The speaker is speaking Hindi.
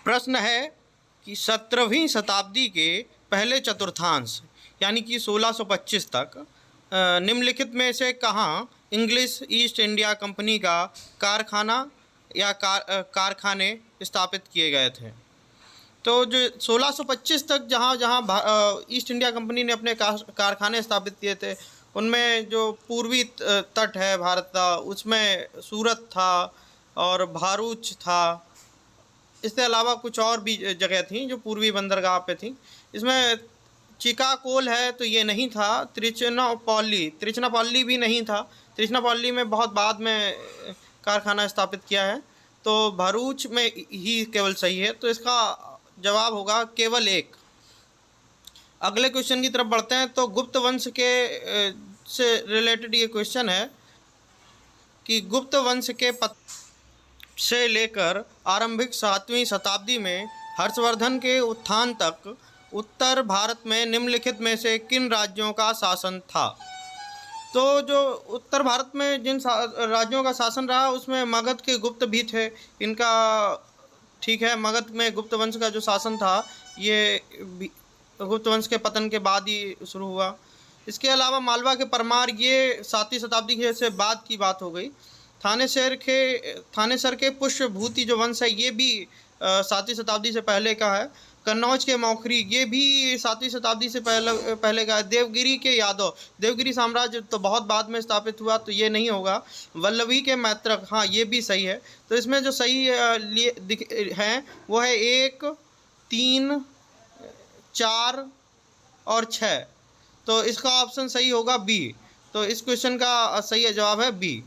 प्रश्न है कि 17वीं शताब्दी के पहले चतुर्थांश यानी कि 1625 तक निम्नलिखित में से कहाँ इंग्लिश ईस्ट इंडिया कंपनी का कारखाना या कारखाने स्थापित किए गए थे। तो जो 1625 तक जहाँ जहाँ ईस्ट इंडिया कंपनी ने अपने कारखाने स्थापित किए थे, उनमें जो पूर्वी तट है भारत का, उसमें सूरत था और भारूच था। इसके अलावा कुछ और भी जगह थी जो पूर्वी बंदरगाह पे थी। इसमें चिकाकोल है तो ये नहीं था। त्रिचनापल्ली भी नहीं था। त्रिचनापल्ली में बहुत बाद में कारखाना स्थापित किया है। तो भरूच में ही केवल सही है, तो इसका जवाब होगा केवल एक। अगले क्वेश्चन की तरफ बढ़ते हैं। तो गुप्त वंश के से रिलेटेड ये क्वेश्चन है कि गुप्त वंश के से लेकर आरंभिक 7वीं शताब्दी में हर्षवर्धन के उत्थान तक उत्तर भारत में निम्नलिखित में से किन राज्यों का शासन था। तो जो उत्तर भारत में जिन राज्यों का शासन रहा उसमें मगध के गुप्त भी थे। इनका ठीक है, मगध में गुप्त वंश का जो शासन था ये गुप्त वंश के पतन के बाद ही शुरू हुआ। इसके अलावा मालवा के परमार ये 7वीं शताब्दी के से बाद की बात हो गई। थानेसर के पुष्यभूति जो वंश है ये भी 7वीं शताब्दी से पहले का है। कन्नौज के मौखरी ये भी 7वीं शताब्दी से पहले का है। देवगिरी के यादव, देवगिरी साम्राज्य तो बहुत बाद में स्थापित हुआ, तो ये नहीं होगा। वल्लभी के मैत्रक, हाँ ये भी सही है। तो इसमें जो सही है वो है 1, 3, 4 और 6। तो इसका ऑप्शन सही होगा बी। तो इस क्वेश्चन का सही जवाब है बी।